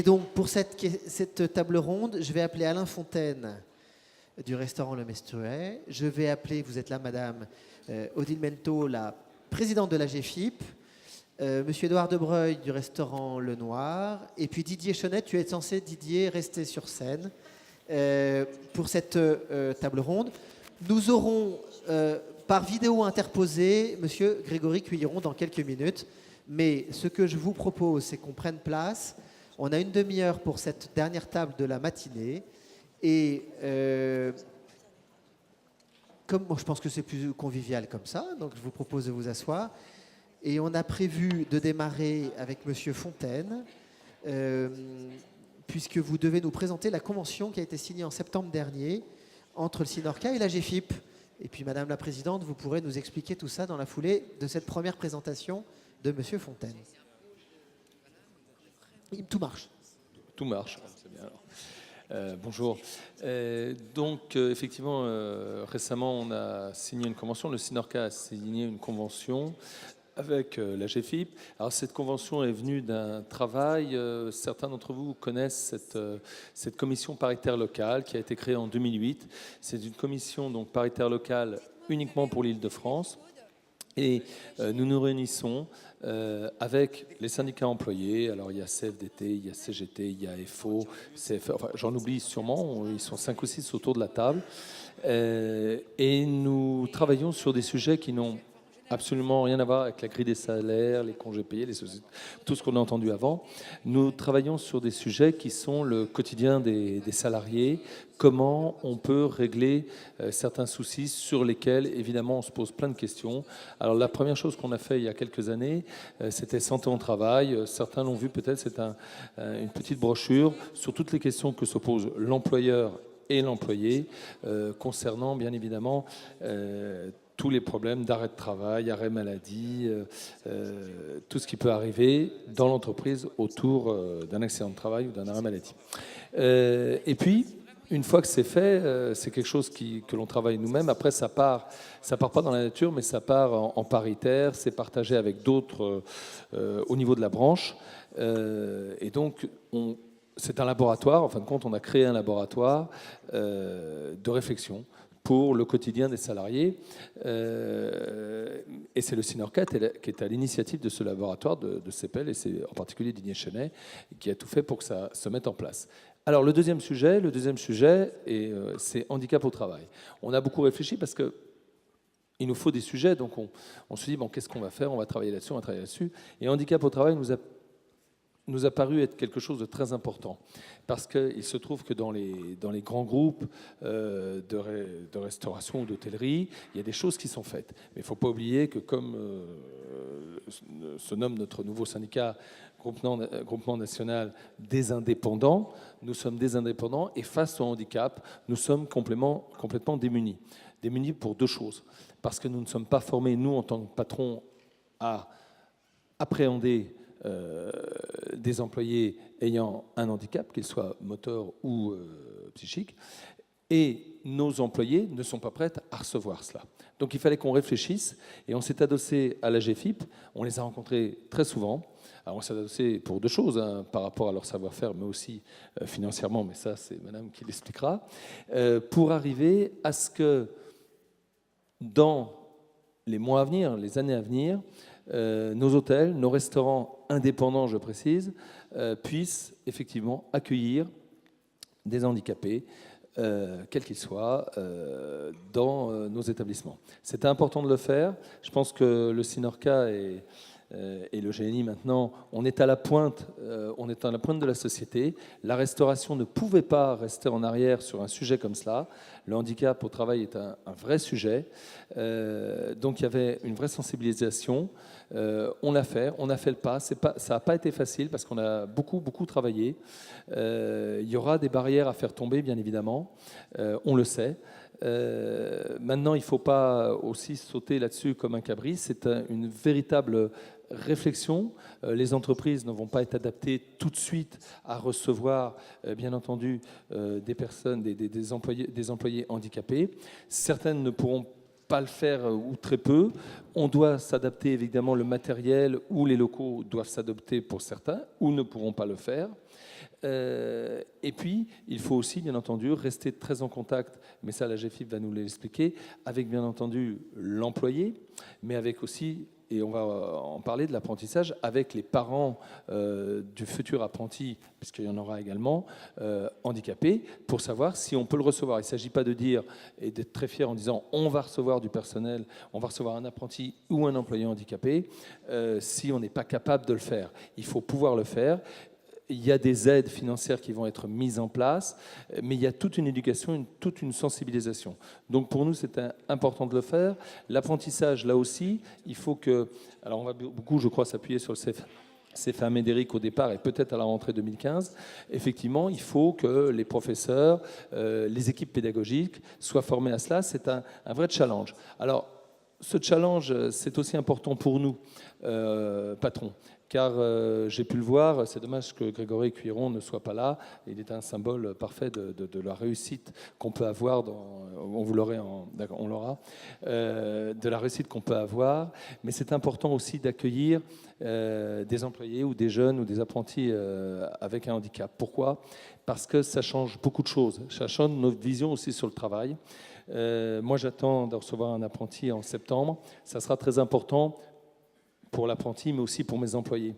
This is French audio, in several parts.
donc, pour cette table ronde, je vais appeler Alain Fontaine du restaurant Le Mestuet. Je vais appeler, vous êtes là, madame, Odile Mento, la présidente de la GFIP. Monsieur Édouard Debreuil du restaurant Le Noir. Et puis Didier Chenet, tu es censé, Didier, rester sur scène pour cette table ronde. Nous aurons, par vidéo interposée, monsieur Grégory Cuilleron dans quelques minutes. Mais ce que je vous propose, c'est qu'on prenne place. On a une demi-heure pour cette dernière table de la matinée. Et comme moi, je pense que c'est plus convivial comme ça, donc je vous propose de vous asseoir. Et on a prévu de démarrer avec monsieur Fontaine, puisque vous devez nous présenter la convention qui a été signée en septembre dernier entre le Sinorca et la GFIP. Et puis, madame la présidente, vous pourrez nous expliquer tout ça dans la foulée de cette première présentation de monsieur Fontaine. Tout marche. Tout marche, c'est bien alors. Bonjour. Effectivement, récemment, on a signé une convention. Le Sinorca a signé une convention avec la GFIP. Alors, cette convention est venue d'un travail. Certains d'entre vous connaissent cette commission paritaire locale qui a été créée en 2008. C'est une commission donc, paritaire locale uniquement pour l'Île-de-France. Et nous nous réunissons avec les syndicats employés. Alors il y a CFDT, il y a CGT, il y a FO, CFE, enfin, j'en oublie sûrement, ils sont 5 ou 6 autour de la table. Et nous travaillons sur des sujets qui n'ont absolument rien à voir avec la grille des salaires, les congés payés, tout ce qu'on a entendu avant. Nous travaillons sur des sujets qui sont le quotidien des salariés, comment on peut régler certains soucis sur lesquels, évidemment, on se pose plein de questions. Alors, la première chose qu'on a fait il y a quelques années, c'était Santé au travail. Certains l'ont vu peut-être, c'est une petite brochure sur toutes les questions que se pose l'employeur et l'employé concernant, bien évidemment, tous les problèmes d'arrêt de travail, arrêt maladie, tout ce qui peut arriver dans l'entreprise autour d'un accident de travail ou d'un arrêt maladie. Et puis, une fois que c'est fait, c'est quelque chose que l'on travaille nous-mêmes. Après, ça part pas dans la nature, mais ça part en paritaire, c'est partagé avec d'autres au niveau de la branche. Et donc, c'est un laboratoire, en fin de compte, on a créé un laboratoire de réflexion pour le quotidien des salariés. Et c'est le Sinorca qui est à l'initiative de ce laboratoire de CEPEL, et c'est en particulier Didier Chenet qui a tout fait pour que ça se mette en place. Alors le deuxième sujet, c'est handicap au travail. On a beaucoup réfléchi parce que il nous faut des sujets, donc on se dit, bon, qu'est-ce qu'on va faire? On va travailler là-dessus, Et handicap au travail nous a paru être quelque chose de très important, parce qu'il se trouve que dans les grands groupes de restauration ou d'hôtellerie, il y a des choses qui sont faites. Mais il ne faut pas oublier que, comme se nomme notre nouveau syndicat, Groupement national des indépendants, nous sommes des indépendants, et face au handicap, nous sommes complètement démunis. Démunis pour deux choses. Parce que nous ne sommes pas formés, nous, en tant que patrons, à appréhender des employés ayant un handicap, qu'il soit moteur ou psychique, et nos employés ne sont pas prêts à recevoir cela. Donc il fallait qu'on réfléchisse, et on s'est adossé à la GFIP, on les a rencontrés très souvent. Alors on s'est adossé pour deux choses, par rapport à leur savoir-faire, mais aussi financièrement, mais ça c'est madame qui l'expliquera, pour arriver à ce que dans les mois à venir, les années à venir, nos hôtels, nos restaurants indépendants, je précise, puissent effectivement accueillir des handicapés, quels qu'ils soient, dans nos établissements. C'était important de le faire. Je pense que le Sinorca et le GNI maintenant, on est à la pointe de la société. La restauration ne pouvait pas rester en arrière sur un sujet comme cela. Le handicap au travail est un vrai sujet. Donc il y avait une vraie sensibilisation. On l'a fait, on a fait le pas. Ça n'a pas été facile parce qu'on a beaucoup travaillé. Il y aura des barrières à faire tomber, bien évidemment. On le sait. Maintenant, il ne faut pas aussi sauter là-dessus comme un cabri. C'est une véritable réflexion. Les entreprises ne vont pas être adaptées tout de suite à recevoir, bien entendu, des personnes, des employés handicapés. Certaines ne pourront pas le faire ou très peu. On doit s'adapter, évidemment, le matériel ou les locaux doivent s'adapter pour certains ou ne pourront pas le faire. Et puis, il faut aussi, bien entendu, rester très en contact, mais ça, la GFIP va nous l'expliquer, avec, bien entendu, l'employé, mais avec aussi, et on va en parler de l'apprentissage, avec les parents du futur apprenti, puisqu'il y en aura également, handicapés, pour savoir si on peut le recevoir. Il ne s'agit pas de dire, et d'être très fier en disant, on va recevoir du personnel, on va recevoir un apprenti ou un employé handicapé, si on n'est pas capable de le faire. Il faut pouvoir le faire. Il y a des aides financières qui vont être mises en place, mais il y a toute une éducation, toute une sensibilisation. Donc pour nous, c'est important de le faire. L'apprentissage, là aussi, il faut que... Alors on va beaucoup, je crois, s'appuyer sur le CFA Médéric au départ et peut-être à la rentrée 2015. Effectivement, il faut que les professeurs, les équipes pédagogiques soient formés à cela. C'est un vrai challenge. Alors, ce challenge, c'est aussi important pour nous, patrons. Car j'ai pu le voir, c'est dommage que Grégory Cuiron ne soit pas là. Il est un symbole parfait de la réussite qu'on peut avoir, on l'aura, de la réussite qu'on peut avoir. Mais c'est important aussi d'accueillir des employés ou des jeunes ou des apprentis avec un handicap. Pourquoi ? Parce que ça change beaucoup de choses. Ça change notre vision aussi sur le travail. Moi, j'attends de recevoir un apprenti en septembre. Ça sera très important pour l'apprenti, mais aussi pour mes employés.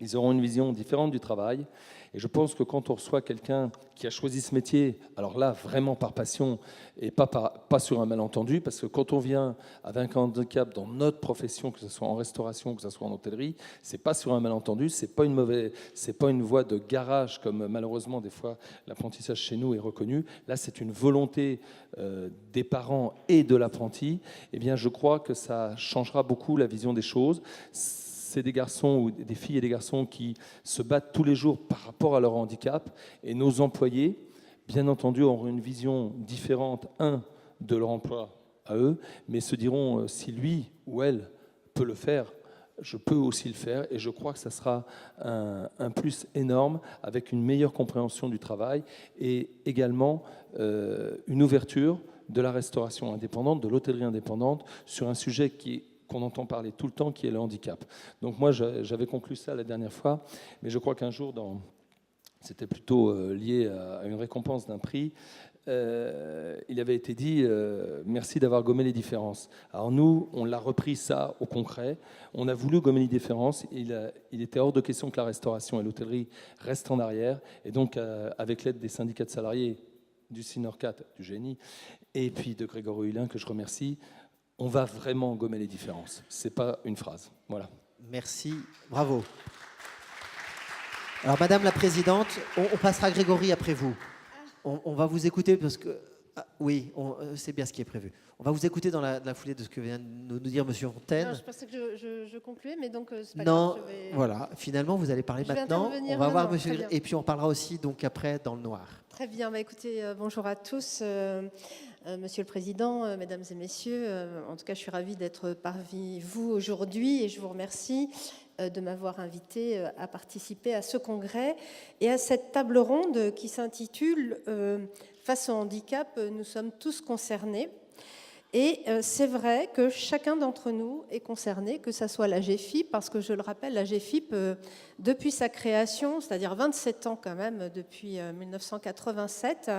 Ils auront une vision différente du travail. Et je pense que quand on reçoit quelqu'un qui a choisi ce métier, alors là, vraiment par passion et pas sur un malentendu, parce que quand on vient avec un handicap dans notre profession, que ce soit en restauration, que ce soit en hôtellerie, c'est pas sur un malentendu, c'est pas une voie de garage comme malheureusement des fois l'apprentissage chez nous est reconnu. Là, c'est une volonté des parents et de l'apprenti. Eh bien, je crois que ça changera beaucoup la vision des choses. C'est des garçons ou des filles et des garçons qui se battent tous les jours par rapport à leur handicap. Et nos employés, bien entendu, auront une vision différente, de leur emploi à eux, mais se diront, si lui ou elle peut le faire, je peux aussi le faire. Et je crois que ça sera un plus énorme avec une meilleure compréhension du travail et également une ouverture de la restauration indépendante, de l'hôtellerie indépendante, sur un sujet qu'on entend parler tout le temps, qui est le handicap. Donc moi, j'avais conclu ça la dernière fois, mais je crois qu'un jour, c'était plutôt lié à une récompense d'un prix, il avait été dit merci d'avoir gommé les différences. Alors nous, on l'a repris ça au concret, on a voulu gommer les différences, il était hors de question que la restauration et l'hôtellerie restent en arrière, et donc avec l'aide des syndicats de salariés, du Synorcat, du Génie, et puis de Grégory Hulin, que je remercie, on va vraiment gommer les différences. Ce n'est pas une phrase. Voilà. Merci. Bravo. Alors, Madame la Présidente, on passera à Grégory après vous. On va vous écouter parce que... Ah, oui, c'est bien ce qui est prévu. On va vous écouter dans la foulée de ce que vient de nous dire M. Fontaine. Non, je pensais que je concluais, mais donc c'est pas non, grave. Voilà. Finalement, vous allez parler maintenant. On va voir M. Bien. Et puis, on parlera aussi donc après dans le noir. Très bien. Bah, écoutez, bonjour à tous. Monsieur le Président, Mesdames et Messieurs, en tout cas, je suis ravie d'être parmi vous aujourd'hui et je vous remercie de m'avoir invité à participer à ce congrès et à cette table ronde qui s'intitule « Face au handicap, nous sommes tous concernés ». Et c'est vrai que chacun d'entre nous est concerné, que ce soit la GFIP, parce que je le rappelle, la GFIP, depuis sa création, c'est-à-dire 27 ans quand même, depuis 1987,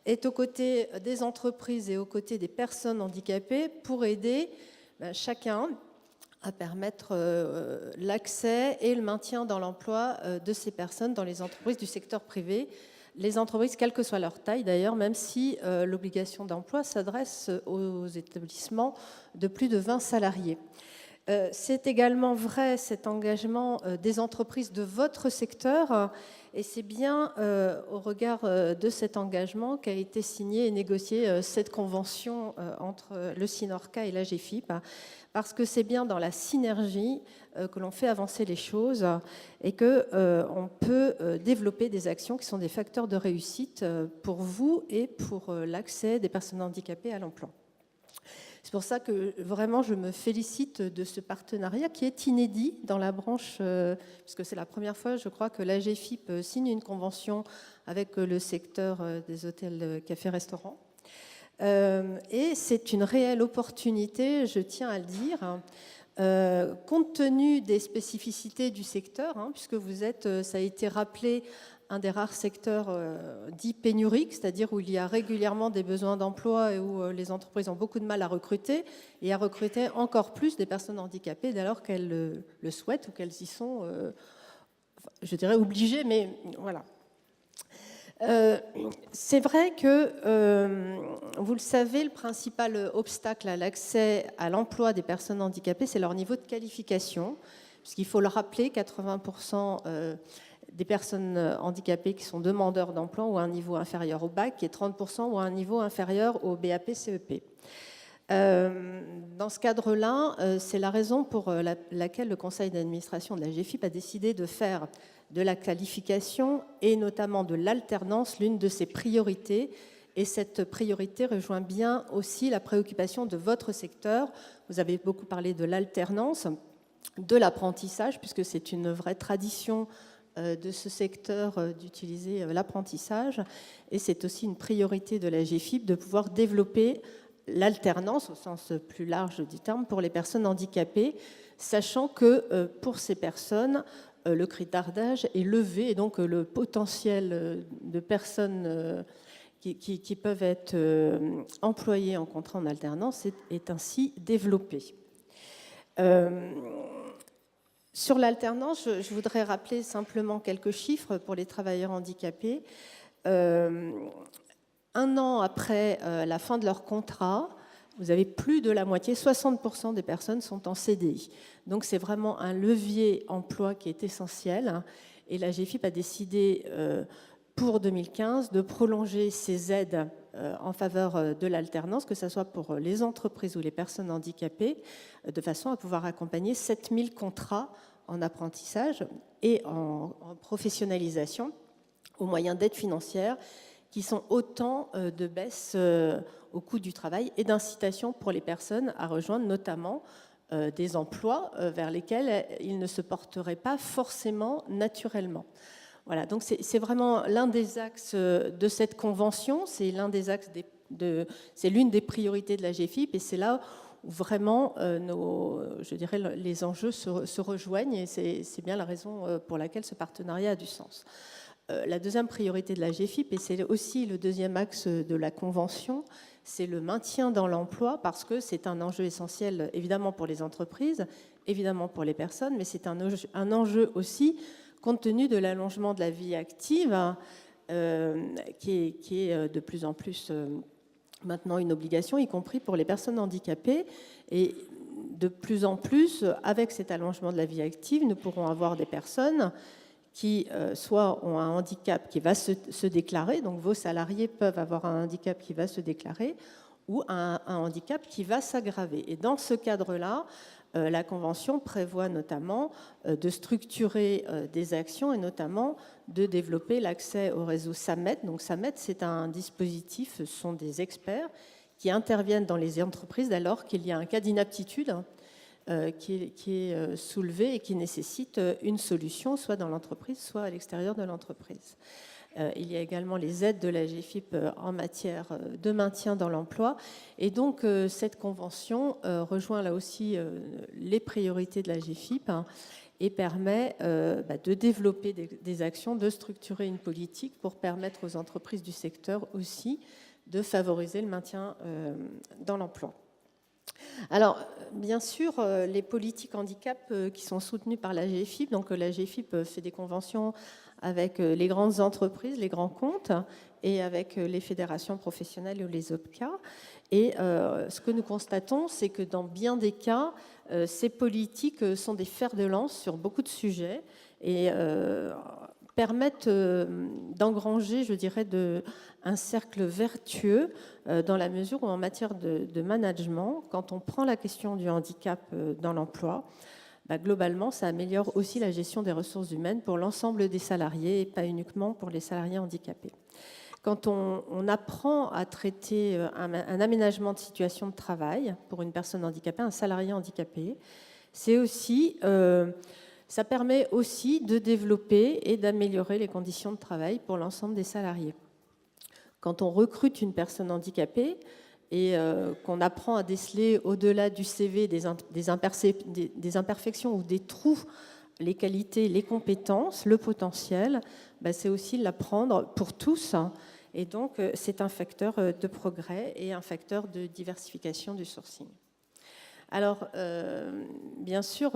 est aux côtés des entreprises et aux côtés des personnes handicapées pour aider chacun à permettre l'accès et le maintien dans l'emploi de ces personnes dans les entreprises du secteur privé. Les entreprises, quelle que soit leur taille d'ailleurs, même si l'obligation d'emploi s'adresse aux établissements de plus de 20 salariés. C'est également vrai, cet engagement des entreprises de votre secteur, et c'est bien au regard de cet engagement qu'a été signée et négociée cette convention entre le Synorcat et la GFIP, parce que c'est bien dans la synergie que l'on fait avancer les choses et qu'on peut développer des actions qui sont des facteurs de réussite pour vous et pour l'accès des personnes handicapées à l'emploi. C'est pour ça que vraiment je me félicite de ce partenariat qui est inédit dans la branche, puisque c'est la première fois, je crois, que la GFIP signe une convention avec le secteur des hôtels, cafés, restaurants. Et c'est une réelle opportunité, je tiens à le dire, compte tenu des spécificités du secteur, puisque vous êtes, ça a été rappelé, un des rares secteurs dits pénuriques, c'est-à-dire où il y a régulièrement des besoins d'emploi et où les entreprises ont beaucoup de mal à recruter, et à recruter encore plus des personnes handicapées dès lors qu'elles le souhaitent ou qu'elles y sont, je dirais, obligées, mais voilà. C'est vrai que, vous le savez, le principal obstacle à l'accès à l'emploi des personnes handicapées, c'est leur niveau de qualification, puisqu'il faut le rappeler, 80% des personnes handicapées qui sont demandeurs d'emploi ont un niveau inférieur au bac et 30% ont un niveau inférieur au BAP-CEP. Dans ce cadre-là, c'est la raison pour laquelle le conseil d'administration de la GFIP a décidé de faire de la qualification et notamment de l'alternance l'une de ses priorités. Et cette priorité rejoint bien aussi la préoccupation de votre secteur. Vous avez beaucoup parlé de l'alternance, de l'apprentissage, puisque c'est une vraie tradition de ce secteur d'utiliser l'apprentissage. Et c'est aussi une priorité de la GFIP de pouvoir développer l'alternance, au sens plus large du terme, pour les personnes handicapées, sachant que pour ces personnes, le critère d'âge est levé et donc le potentiel de personnes qui peuvent être employées en contrat en alternance est ainsi développé. Sur l'alternance, je voudrais rappeler simplement quelques chiffres pour les travailleurs handicapés. Un an après la fin de leur contrat, vous avez plus de la moitié, 60% des personnes sont en CDI. Donc c'est vraiment un levier emploi qui est essentiel. Et la GFIP a décidé pour 2015 de prolonger ces aides en faveur de l'alternance, que ce soit pour les entreprises ou les personnes handicapées, de façon à pouvoir accompagner 7000 contrats en apprentissage et en professionnalisation au moyen d'aides financières qui sont autant de baisse au coût du travail et d'incitation pour les personnes à rejoindre notamment des emplois vers lesquels ils ne se porteraient pas forcément naturellement. Voilà, donc c'est vraiment l'un des axes de cette convention, c'est l'un des axes c'est l'une des priorités de la GFIP et c'est là où vraiment je dirais, les enjeux se rejoignent et c'est bien la raison pour laquelle ce partenariat a du sens. La deuxième priorité de la GFIP, et c'est aussi le deuxième axe de la Convention, c'est le maintien dans l'emploi, parce que c'est un enjeu essentiel, évidemment, pour les entreprises, évidemment pour les personnes, mais c'est un enjeu aussi, compte tenu de l'allongement de la vie active, qui est de plus en plus maintenant une obligation, y compris pour les personnes handicapées. Et de plus en plus, avec cet allongement de la vie active, nous pourrons avoir des personnes qui soit ont un handicap qui va se déclarer, donc vos salariés peuvent avoir un handicap qui va se déclarer, ou un handicap qui va s'aggraver. Et dans ce cadre-là, la Convention prévoit notamment de structurer des actions et notamment de développer l'accès au réseau SAMET. Donc SAMET, c'est un dispositif, ce sont des experts qui interviennent dans les entreprises dès lors qu'il y a un cas d'inaptitude qui est soulevé et qui nécessite une solution, soit dans l'entreprise, soit à l'extérieur de l'entreprise. Il y a également les aides de la GFIP en matière de maintien dans l'emploi. Et donc, cette convention rejoint là aussi les priorités de la GFIP et permet de développer des actions, de structurer une politique pour permettre aux entreprises du secteur aussi de favoriser le maintien dans l'emploi. Alors, bien sûr, les politiques handicap qui sont soutenues par la GFIP, donc la GFIP fait des conventions avec les grandes entreprises, les grands comptes, et avec les fédérations professionnelles ou les OPCA. Et ce que nous constatons, c'est que dans bien des cas, ces politiques sont des fers de lance sur beaucoup de sujets et permettent d'engranger, je dirais, un cercle vertueux dans la mesure où en matière de management, quand on prend la question du handicap dans l'emploi, globalement, ça améliore aussi la gestion des ressources humaines pour l'ensemble des salariés et pas uniquement pour les salariés handicapés. Quand on apprend à traiter un aménagement de situation de travail pour une personne handicapée, un salarié handicapé, c'est aussi... ça permet aussi de développer et d'améliorer les conditions de travail pour l'ensemble des salariés. Quand on recrute une personne handicapée, et qu'on apprend à déceler au-delà du CV des imperfections ou des trous, les qualités, les compétences, le potentiel, c'est aussi l'apprendre pour tous. Et donc, c'est un facteur de progrès et un facteur de diversification du sourcing. Alors, bien sûr,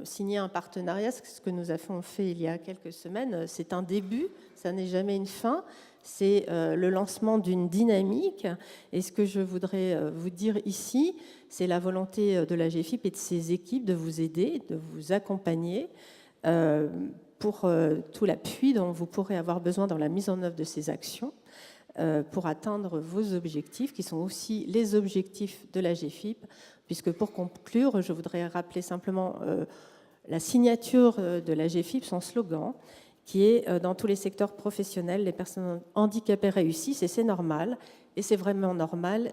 signer un partenariat, ce que nous avons fait il y a quelques semaines, c'est un début, ça n'est jamais une fin, c'est le lancement d'une dynamique. Et ce que je voudrais vous dire ici, c'est la volonté de la GFIP et de ses équipes de vous aider, de vous accompagner pour tout l'appui dont vous pourrez avoir besoin dans la mise en œuvre de ces actions pour atteindre vos objectifs, qui sont aussi les objectifs de la GFIP. Puisque pour conclure, je voudrais rappeler simplement la signature de la GFIP, son slogan, qui est dans tous les secteurs professionnels, les personnes handicapées réussissent, et c'est normal, et c'est vraiment normal,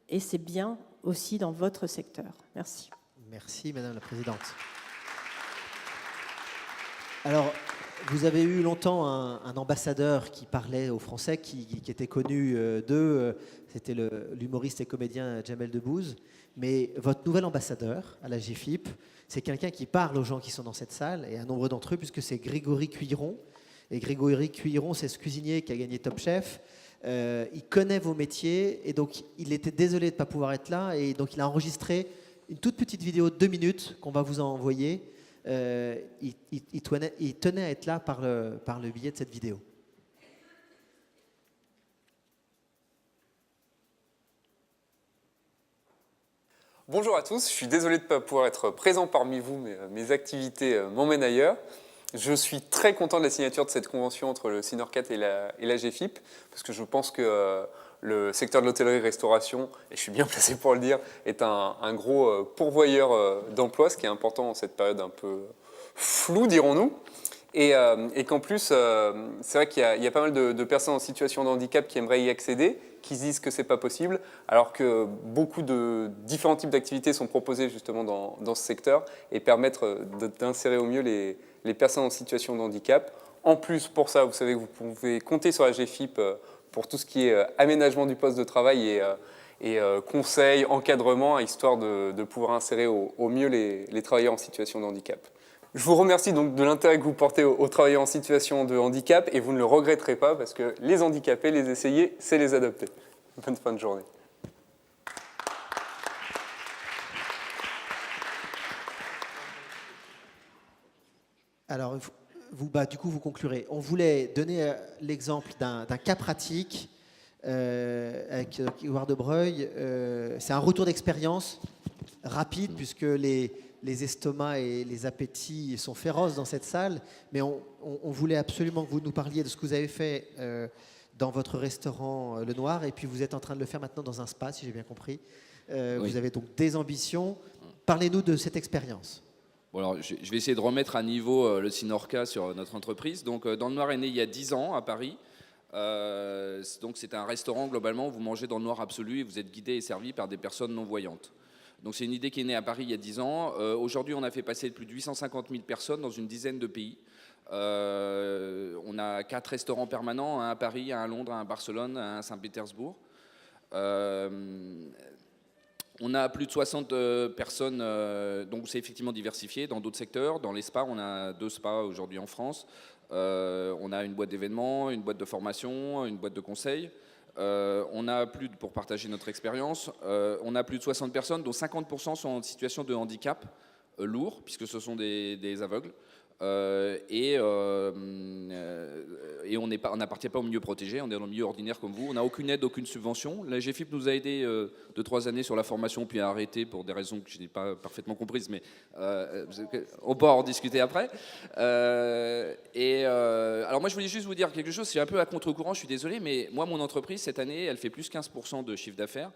et c'est bien aussi dans votre secteur. Merci. Merci, Madame la Présidente. Alors, vous avez eu longtemps un ambassadeur qui parlait aux Français, qui était connu d'eux, c'était l'humoriste et comédien Jamel Debbouze. Mais votre nouvel ambassadeur à la GFIP, c'est quelqu'un qui parle aux gens qui sont dans cette salle, et un nombre d'entre eux, puisque c'est Grégory Cuiron. Et Grégory Cuiron, c'est ce cuisinier qui a gagné Top Chef. Il connaît vos métiers, et donc il était désolé de ne pas pouvoir être là, et donc il a enregistré une toute petite vidéo de 2 minutes qu'on va vous envoyer. Il tenait à être là par le biais de cette vidéo. Bonjour à tous, je suis désolé de ne pas pouvoir être présent parmi vous, mais mes activités m'emmènent ailleurs. Je suis très content de la signature de cette convention entre le Synorcat et la GFIP, parce que je pense que le secteur de l'hôtellerie-restauration, et je suis bien placé pour le dire, est un gros pourvoyeur d'emplois, ce qui est important dans cette période un peu floue, dirons-nous. Et qu'en plus, c'est vrai qu'il y a pas mal de personnes en situation de handicap qui aimeraient y accéder, qui se disent que ce n'est pas possible, alors que beaucoup de différents types d'activités sont proposés justement dans ce secteur et permettent d'insérer au mieux les personnes en situation de handicap. En plus, pour ça, vous savez que vous pouvez compter sur la GFIP pour tout ce qui est aménagement du poste de travail et conseils, encadrement, histoire de pouvoir insérer au mieux les travailleurs en situation de handicap. Je vous remercie donc de l'intérêt que vous portez aux travailleurs en situation de handicap et vous ne le regretterez pas parce que les handicapés, les essayer, c'est les adopter. Bonne fin de journée. Alors, du coup, vous conclurez. On voulait donner l'exemple d'un cas pratique avec Édouard de Breuil. C'est un retour d'expérience rapide puisque les estomacs et les appétits sont féroces dans cette salle, mais on voulait absolument que vous nous parliez de ce que vous avez fait dans votre restaurant Le Noir, et puis vous êtes en train de le faire maintenant dans un spa, si j'ai bien compris. Oui. Vous avez donc des ambitions. Parlez-nous de cette expérience. Bon, alors, je vais essayer de remettre à niveau le Synorcat sur notre entreprise. Donc, Dans le Noir est né il y a 10 ans à Paris. Donc c'est un restaurant, globalement, où vous mangez dans le noir absolu et vous êtes guidé et servi par des personnes non-voyantes. Donc c'est une idée qui est née à Paris il y a 10 ans. Aujourd'hui, on a fait passer plus de 850 000 personnes dans une dizaine de pays. On a 4 restaurants permanents, un à Paris, un à Londres, un à Barcelone, un à Saint-Pétersbourg. On a plus de 60 personnes, donc c'est effectivement diversifié dans d'autres secteurs. Dans les spas, on a 2 spas aujourd'hui en France. On a une boîte d'événements, une boîte de formation, une boîte de conseil. On a pour partager notre expérience, on a plus de 60 personnes, dont 50% sont en situation de handicap lourd, puisque ce sont des aveugles. Et on n'appartient pas au milieu protégé, on est dans le milieu ordinaire comme vous. On n'a aucune aide, aucune subvention. La GFIP nous a aidés 2-3 années sur la formation, puis a arrêté pour des raisons que je n'ai pas parfaitement comprises, mais on peut en discuter après. Alors moi je voulais juste vous dire quelque chose, c'est un peu à contre-courant, je suis désolé, mais moi mon entreprise cette année, elle fait plus 15% de chiffre d'affaires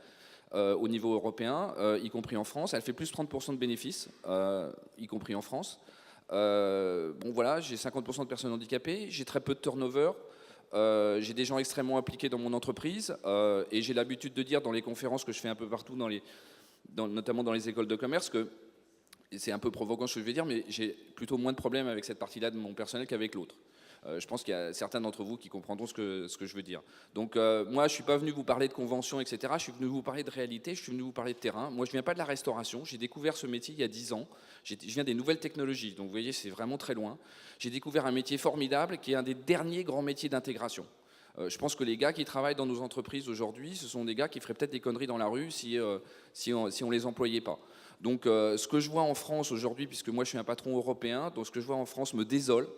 au niveau européen, y compris en France. Elle fait plus 30% de bénéfices, y compris en France. Bon voilà, j'ai 50% de personnes handicapées, j'ai très peu de turnover, j'ai des gens extrêmement impliqués dans mon entreprise et j'ai l'habitude de dire dans les conférences que je fais un peu partout, notamment dans les écoles de commerce, que c'est un peu provoquant ce que je vais dire, mais j'ai plutôt moins de problèmes avec cette partie-là de mon personnel qu'avec l'autre. Je pense qu'il y a certains d'entre vous qui comprendront ce que je veux dire. Donc moi, je ne suis pas venu vous parler de conventions, etc. Je suis venu vous parler de réalité, je suis venu vous parler de terrain. Moi, je ne viens pas de la restauration. J'ai découvert ce métier il y a 10 ans. Je viens des nouvelles technologies. Donc vous voyez, c'est vraiment très loin. J'ai découvert un métier formidable qui est un des derniers grands métiers d'intégration. Je pense que les gars qui travaillent dans nos entreprises aujourd'hui, ce sont des gars qui feraient peut-être des conneries dans la rue si on les employait pas. Donc ce que je vois en France aujourd'hui, puisque moi je suis un patron européen, donc ce que je vois en France me désole.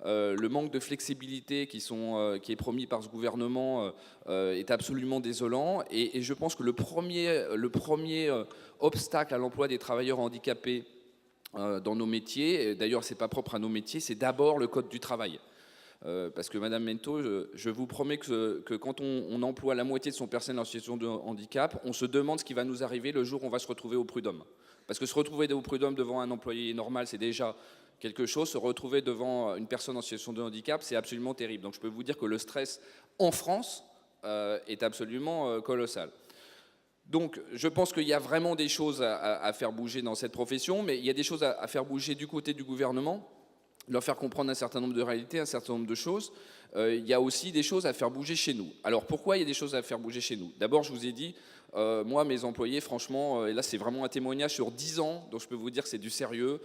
Le manque de flexibilité qui est promis par ce gouvernement est absolument désolant. Et je pense que le premier obstacle à l'emploi des travailleurs handicapés dans nos métiers, d'ailleurs c'est pas propre à nos métiers, c'est d'abord le code du travail. Parce que Madame Mento, je vous promets que quand on emploie la moitié de son personnel en situation de handicap, on se demande ce qui va nous arriver le jour où on va se retrouver au prud'homme. Parce que se retrouver au prud'homme devant un employé normal, c'est déjà quelque chose. Se retrouver devant une personne en situation de handicap, c'est absolument terrible. Donc je peux vous dire que le stress en France est absolument colossal. Donc je pense qu'il y a vraiment des choses à faire bouger dans cette profession, mais il y a des choses à faire bouger du côté du gouvernement, leur faire comprendre un certain nombre de réalités, un certain nombre de choses. Il y a aussi des choses à faire bouger chez nous. Alors pourquoi il y a des choses à faire bouger chez nous? D'abord, je vous ai dit, moi, mes employés, franchement, et là c'est vraiment un témoignage sur 10 ans, donc je peux vous dire que c'est du sérieux,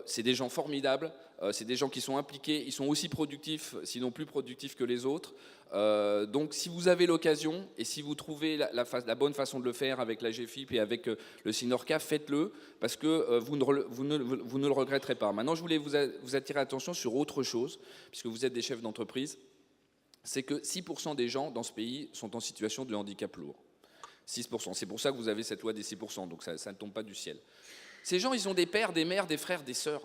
c'est des gens formidables, c'est des gens qui sont impliqués, ils sont aussi productifs, sinon plus productifs que les autres. Donc si vous avez l'occasion, et si vous trouvez la bonne façon de le faire avec la GFIP et avec le Synorca, faites-le, parce que vous ne le regretterez pas. Maintenant, je voulais vous attirer l'attention sur autre chose, puisque vous êtes des chefs d'entreprise, c'est que 6% des gens dans ce pays sont en situation de handicap lourd. 6%. C'est pour ça que vous avez cette loi des 6%, donc ça ne tombe pas du ciel. Ces gens, ils ont des pères, des mères, des frères, des sœurs.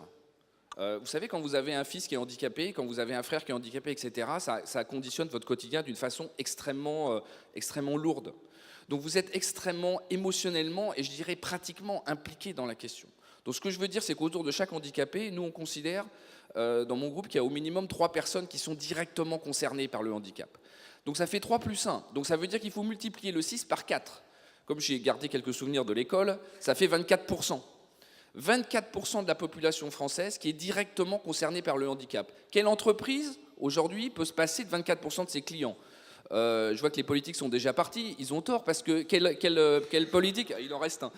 Vous savez, quand vous avez un fils qui est handicapé, quand vous avez un frère qui est handicapé, etc., ça conditionne votre quotidien d'une façon extrêmement lourde. Donc vous êtes extrêmement émotionnellement et je dirais pratiquement impliqué dans la question. Donc ce que je veux dire, c'est qu'autour de chaque handicapé, nous on considère dans mon groupe qu'il y a au minimum 3 personnes qui sont directement concernées par le handicap. Donc ça fait 3 plus 1. Donc ça veut dire qu'il faut multiplier le 6 par 4. Comme j'ai gardé quelques souvenirs de l'école, ça fait 24%. 24% de la population française qui est directement concernée par le handicap. Quelle entreprise, aujourd'hui, peut se passer de 24% de ses clients? Je vois que les politiques sont déjà partis. Ils ont tort parce que quel politique... Il en reste un.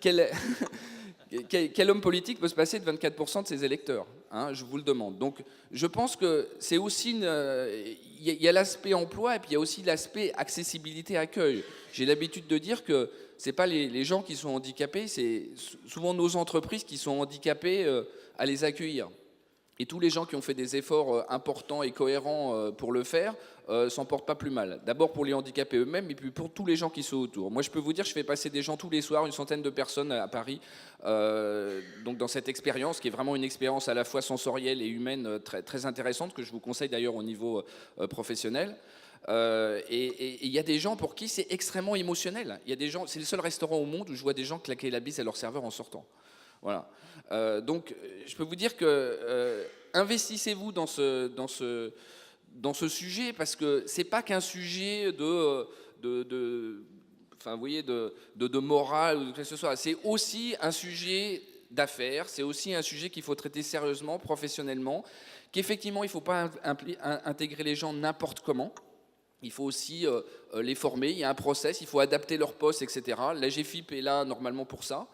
Quel homme politique peut se passer de 24% de ses électeurs, hein, je vous le demande. Donc je pense que c'est aussi il y a l'aspect emploi et puis il y a aussi l'aspect accessibilité accueil. J'ai l'habitude de dire que c'est pas les gens qui sont handicapés, c'est souvent nos entreprises qui sont handicapées à les accueillir. Et tous les gens qui ont fait des efforts importants et cohérents pour le faire s'en portent pas plus mal. D'abord pour les handicapés eux-mêmes et puis pour tous les gens qui sont autour. Moi je peux vous dire, je fais passer des gens tous les soirs, une centaine de personnes à Paris, donc dans cette expérience qui est vraiment une expérience à la fois sensorielle et humaine très, très intéressante que je vous conseille d'ailleurs au niveau professionnel. Et il y a des gens pour qui c'est extrêmement émotionnel. Il y a des gens, c'est le seul restaurant au monde où je vois des gens claquer la bise à leur serveur en sortant. Voilà. Donc, je peux vous dire que investissez-vous dans ce sujet parce que c'est pas qu'un sujet enfin, vous voyez, de morale ou de quoi que ce soit. C'est aussi un sujet d'affaires. C'est aussi un sujet qu'il faut traiter sérieusement, professionnellement. Qu'effectivement, il ne faut pas intégrer les gens n'importe comment. Il faut aussi les former. Il y a un process. Il faut adapter leur poste, etc. La GFIP est là normalement pour ça.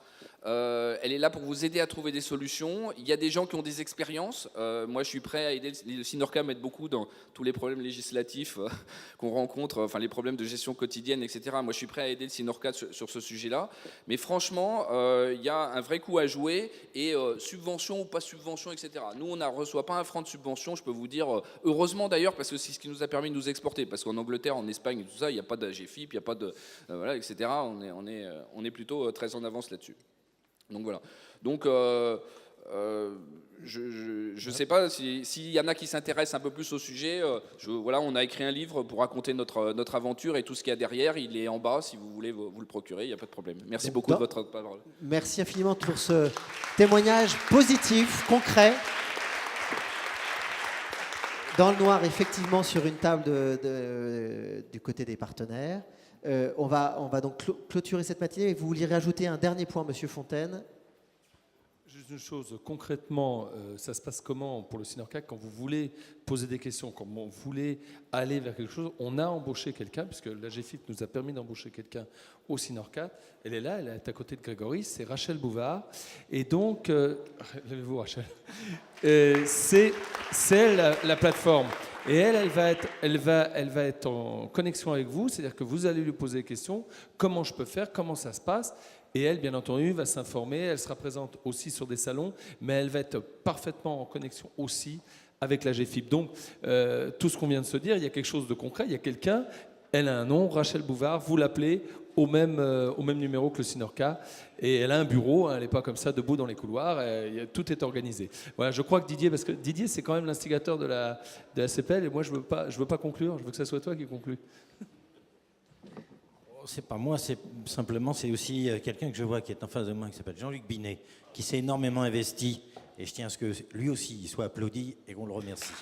Elle est là pour vous aider à trouver des solutions. Il y a des gens qui ont des expériences. Moi, je suis prêt à aider. Le Synorca m'aide beaucoup dans tous les problèmes législatifs qu'on rencontre, enfin les problèmes de gestion quotidienne, etc. Moi, je suis prêt à aider le Synorca sur ce sujet-là. Mais franchement, il y a un vrai coup à jouer. Et subvention ou pas subvention, etc. Nous, on ne reçoit pas un franc de subvention, je peux vous dire. Heureusement d'ailleurs, parce que c'est ce qui nous a permis de nous exporter. Parce qu'en Angleterre, en Espagne et tout ça, il n'y a pas de GFIP, il n'y a pas de... voilà, etc. On est plutôt très en avance là-dessus. Donc voilà. Donc je ne sais pas s'il y en a qui s'intéressent un peu plus au sujet. Voilà, on a écrit un livre pour raconter notre aventure et tout ce qu'il y a derrière. Il est en bas, si vous voulez vous le procurer, il n'y a pas de problème. Merci beaucoup de votre parole. Merci infiniment pour ce témoignage positif, concret. Dans le noir, effectivement, sur une table du côté des partenaires. On va donc clôturer cette matinée. Vous vouliez rajouter un dernier point, Monsieur Fontaine? Juste une chose, concrètement, ça se passe comment pour le Synorcat quand vous voulez poser des questions, quand vous voulez aller vers quelque chose? On a embauché quelqu'un, puisque la GFIP nous a permis d'embaucher quelqu'un au Synorcat. Elle est là, elle est à côté de Grégory, c'est Rachel Bouvard. Et donc, levez-vous Rachel, c'est elle la plateforme. Et elle va être en connexion avec vous, c'est-à-dire que vous allez lui poser des questions, comment je peux faire, comment ça se passe. Et elle, bien entendu, va s'informer, elle sera présente aussi sur des salons, mais elle va être parfaitement en connexion aussi avec la GFIP. Donc, tout ce qu'on vient de se dire, il y a quelque chose de concret, il y a quelqu'un, elle a un nom, Rachel Bouvard, vous l'appelez au même numéro que le Synorcat, et elle a un bureau, hein, elle n'est pas comme ça debout dans les couloirs, tout est organisé. Voilà, je crois que Didier, parce que Didier, c'est quand même l'instigateur de la CPL, et moi, je veux pas conclure, je veux que ça soit toi qui conclue. C'est pas moi, c'est aussi quelqu'un que je vois qui est en face de moi, qui s'appelle Jean-Luc Binet, qui s'est énormément investi. Et je tiens à ce que lui aussi il soit applaudi et qu'on le remercie.